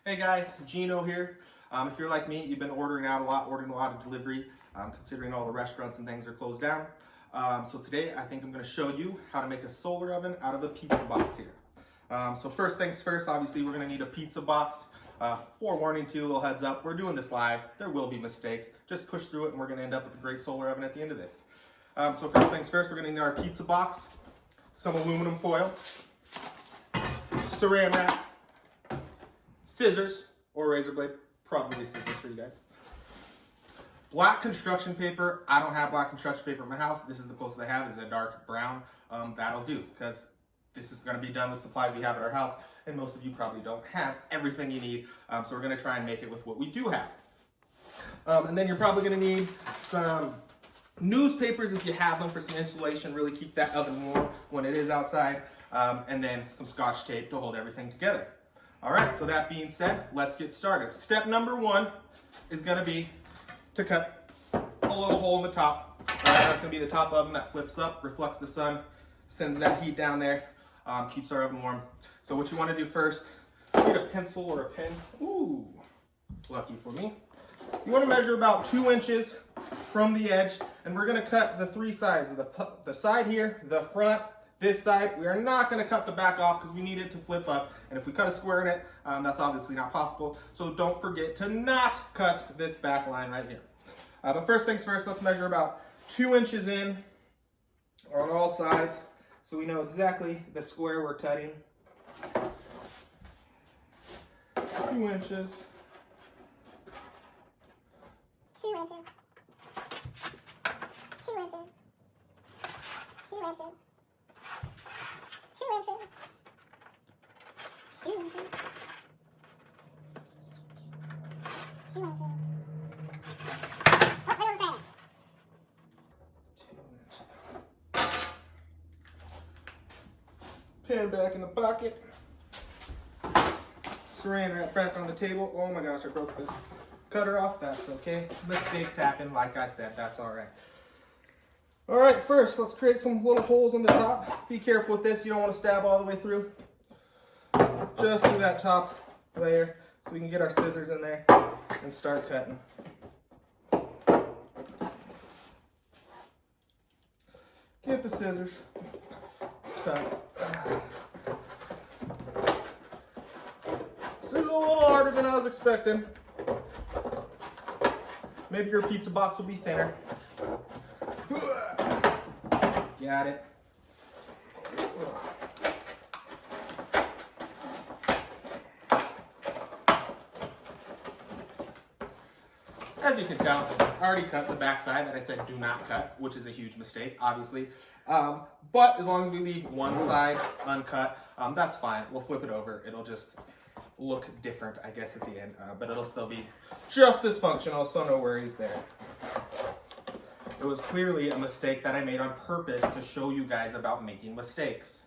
Hey guys, Geno here. If you're like me, you've been ordering out a lot, ordering a lot of delivery, considering all the restaurants and things are closed down. So today I think I'm going to show you how to make a solar oven out of a pizza box here. So first things first, obviously we're going to need a pizza box. Forewarning to you, a little heads up, we're doing this live. There will be mistakes. Just push through it and we're going to end up with a great solar oven at the end of this. So first things first, we're going to need our pizza box, some aluminum foil, saran wrap, scissors or razor blade, probably scissors for you guys. Black construction paper. I don't have black construction paper in my house. This is the closest I have, is a dark brown. That'll do, because this is going to be done with supplies we have at our house, and most of you probably don't have everything you need. So we're going to try and make it with what we do have. And then you're probably going to need some newspapers if you have them for some insulation. Really keep that oven warm when it is outside. And then some Scotch tape to hold everything together. All right, so that being said, let's get started. Step number one is going to be to cut a little hole in the top. That's going to be the top oven that flips up, reflects the sun, sends that heat down there, keeps our oven warm. So what you want to do first, get a pencil or a pen. Ooh, lucky for me. You want to measure about 2 inches from the edge, and we're going to cut the three sides. The side here, the front, this side. We are not going to cut the back off because we need it to flip up. And if we cut a square in it, that's obviously not possible. So don't forget to not cut this back line right here. But first things first, let's measure about 2 inches in on all sides so we know exactly the square we're cutting. 2 inches. 2 inches. 2 inches. 2 inches. 2 inches. 2 inches. 2 inches. Oh, there goes the sign. Pen back in the pocket. Saran wrap back on the table. Oh my gosh, I broke the cutter off. That's okay. Mistakes happen, like I said, that's all right. All right, first, let's create some little holes on the top. Be careful with this. You don't want to stab all the way through. Just through that top layer so we can get our scissors in there and start cutting. Get the scissors. Cut. This is a little harder than I was expecting. Maybe your pizza box will be thinner. Got it. As you can tell, I already cut the back side that I said do not cut, which is a huge mistake, obviously. But as long as we leave one side uncut, that's fine. We'll flip it over. It'll just look different, I guess, at the end, but it'll still be just as functional, so no worries there. It was clearly a mistake that I made on purpose to show you guys about making mistakes.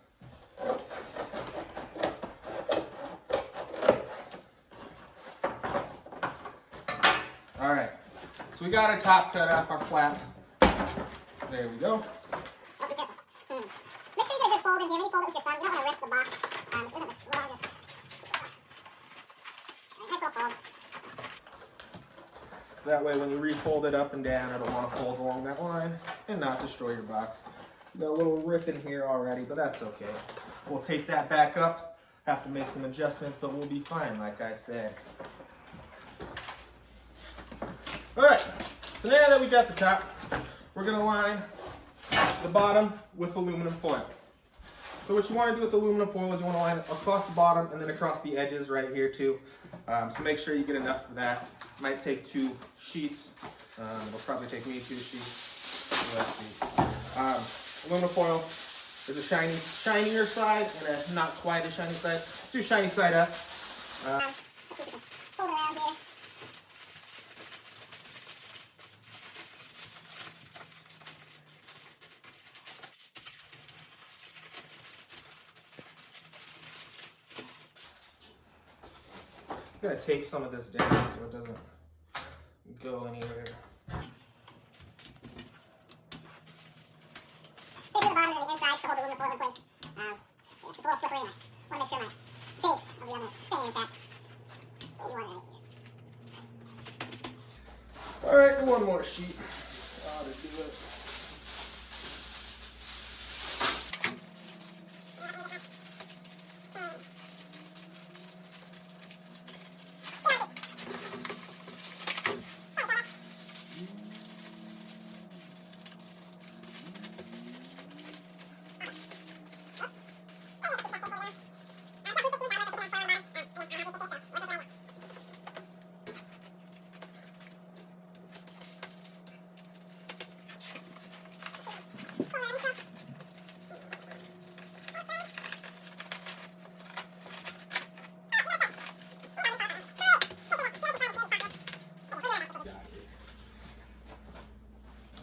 All right, so we got our top cut off our flap. There we go. Oh, be careful. Make sure you get a good fold in here. When you fold it with your thumb, you don't want to rip the box. This isn't the strongest. Nice little fold. That way when you refold it up and down, it'll want to fold along that line and not destroy your box. Got a little rip in here already, but that's okay. We'll take that back up. Have to make some adjustments, but we'll be fine, like I said. All right, so now that we got the top, we're gonna line the bottom with aluminum foil. So what you want to do with aluminum foil is you want to line it across the bottom and then across the edges right here too. So make sure you get enough for that. Might take 2 sheets. It'll probably take me 2 sheets. Let's see. Aluminum foil. There's a shinier side and a not quite as shiny side. Do shiny side up. Fold around here. I'm gonna tape some of this down so it doesn't go anywhere. Tape to the bottom and the inside to hold the aluminum foil in place. It's just a little slippery and I want to make sure my base of the oven is staying intact. All right, one more sheet. Ought to do it.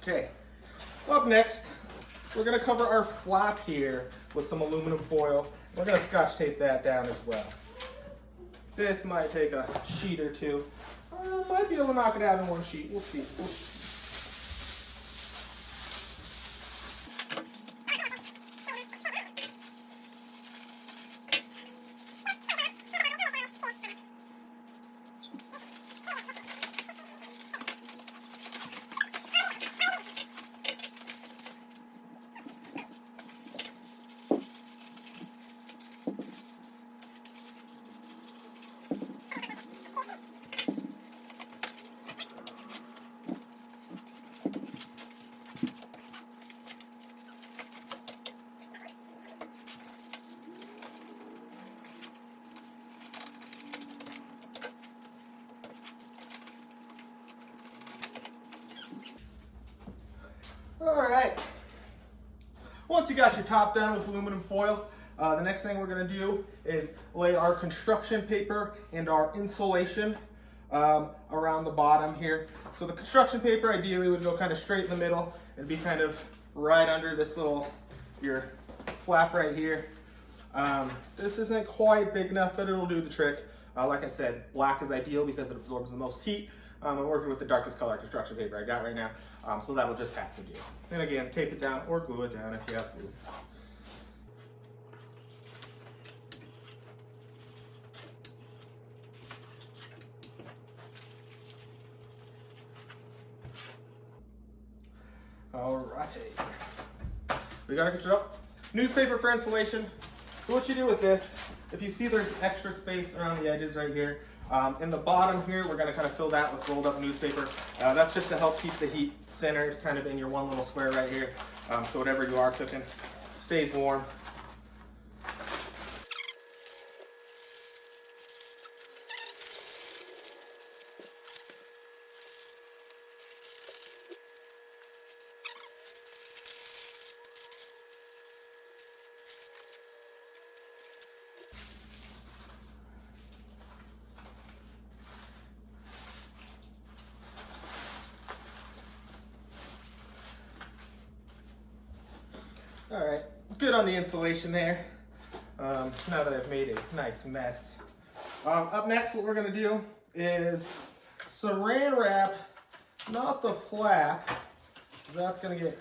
Okay, up next, we're gonna cover our flap here with some aluminum foil. We're gonna Scotch tape that down as well. This might take a sheet or two. Might be able to knock it out in one sheet, we'll see. All right. Once you got your top done with aluminum foil, the next thing we're going to do is lay our construction paper and our insulation around the bottom here. So the construction paper ideally would go kind of straight in the middle and be kind of right under this little, your flap right here. This isn't quite big enough, but it'll do the trick. Like I said, black is ideal because it absorbs the most heat. I'm working with the darkest color construction paper I got right now, so that'll just have to do. And again, tape it down or glue it down if you have to. Alrighty. We got a newspaper for insulation. So what you do with this, if you see there's extra space around the edges right here, in the bottom here, we're gonna kind of fill that with rolled up newspaper. That's just to help keep the heat centered kind of in your one little square right here. So whatever you are cooking stays warm. All right, good on the insulation there. Now that I've made a nice mess. Up next, what we're gonna do is saran wrap, not the flap, 'cause that's gonna get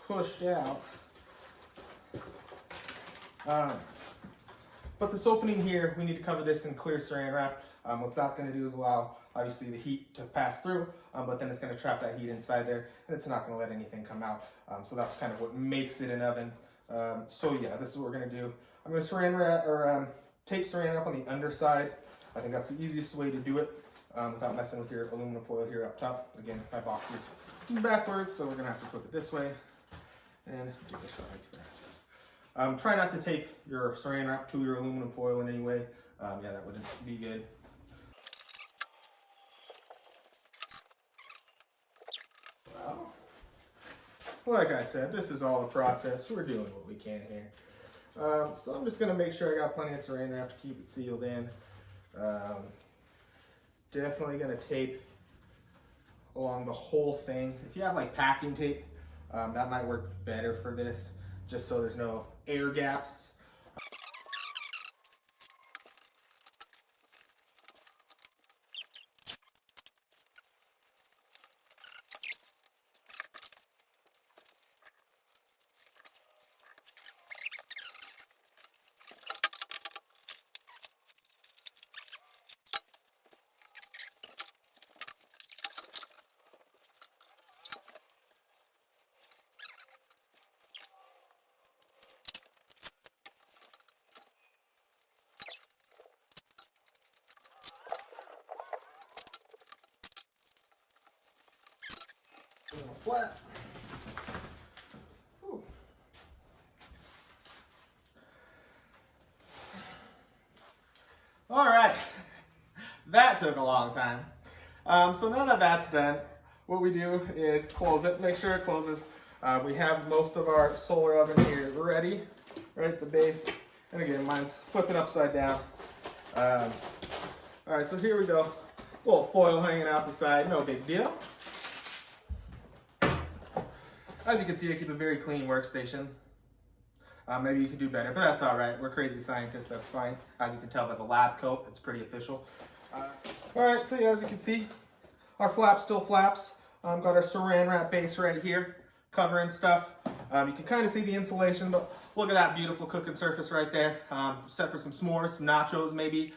pushed out. But this opening here, we need to cover this in clear saran wrap. What that's gonna do is allow, obviously, the heat to pass through, but then it's gonna trap that heat inside there, and it's not gonna let anything come out. So that's kind of what makes it an oven. So yeah, this is what we're gonna do. I'm gonna saran wrap, or tape saran wrap on the underside. I think that's the easiest way to do it without messing with your aluminum foil here up top. Again, my box is backwards, so we're gonna have to flip it this way and do this like that. Try not to tape your saran wrap to your aluminum foil in any way. Yeah, that wouldn't be good. Well, like I said, this is all a process. We're doing what we can here. So I'm just gonna make sure I got plenty of saran wrap to keep it sealed in. Definitely gonna tape along the whole thing. If you have like packing tape, that might work better for this, just so there's no air gaps. a little flat. Ooh. All right, that took a long time. So now that that's done, what we do is close it, make sure it closes. We have most of our solar oven here ready, right at the base. And again, mine's flipping upside down. All right, so here we go. A little foil hanging out the side, no big deal. As you can see, I keep a very clean workstation. Maybe you can do better, but that's all right. We're crazy scientists, that's fine. As you can tell by the lab coat, it's pretty official. All right, so yeah, as you can see, our flap still flaps. Got our saran wrap base right here, covering stuff. You can kind of see the insulation, but look at that beautiful cooking surface right there. Set for some s'mores, some nachos maybe,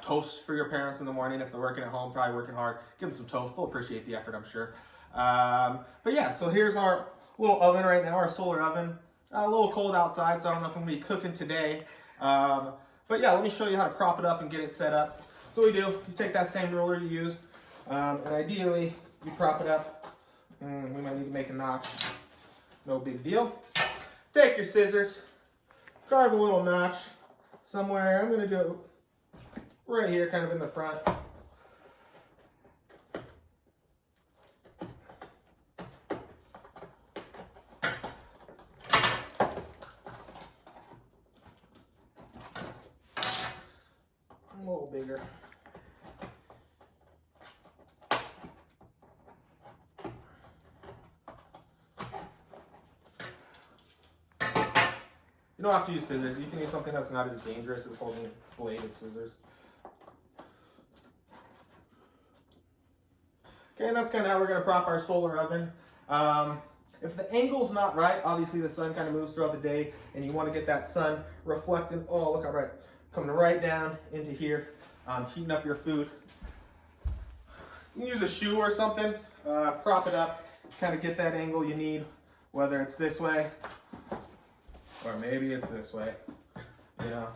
toast for your parents in the morning if they're working at home, probably working hard. Give them some toast, they'll appreciate the effort, I'm sure. But yeah, so here's our little oven right now, our solar oven. A little cold outside, so I don't know if I'm gonna be cooking today. But yeah, let me show you how to prop it up and get it set up. So what we do, you take that same roller you used, and ideally, you prop it up. We might need to make a notch. No big deal. Take your scissors, carve a little notch somewhere. I'm gonna do it right here, kind of in the front. A little bigger. You don't have to use scissors. You can use something that's not as dangerous as holding bladed scissors. Okay, and that's kind of how we're going to prop our solar oven. If the angle's not right, obviously the sun kind of moves throughout the day, and you want to get that sun reflecting. Oh, look how right. Coming right down into here, heating up your food. You can use a shoe or something, prop it up, kind of get that angle you need, whether it's this way, or maybe it's this way, you know.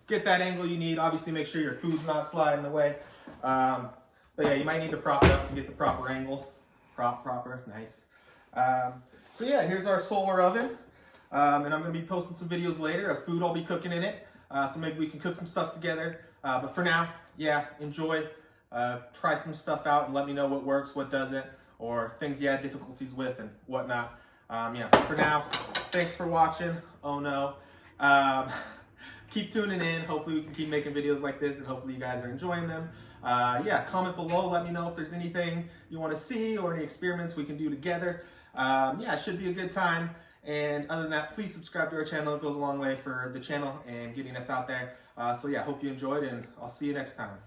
Get that angle you need. Obviously make sure your food's not sliding away. But yeah, you might need to prop it up to get the proper angle. Proper, nice. So yeah, here's our solar oven. And I'm gonna be posting some videos later of food I'll be cooking in it. So maybe we can cook some stuff together. But for now, yeah, enjoy. Try some stuff out and let me know what works, what doesn't, or things you had difficulties with and whatnot. Yeah, for now, thanks for watching. Oh no. Keep tuning in. Hopefully we can keep making videos like this and hopefully you guys are enjoying them. Yeah, comment below. Let me know if there's anything you want to see or any experiments we can do together. Yeah, it should be a good time. And other than that, please subscribe to our channel. It goes a long way for the channel and getting us out there. So yeah, hope you enjoyed and I'll see you next time.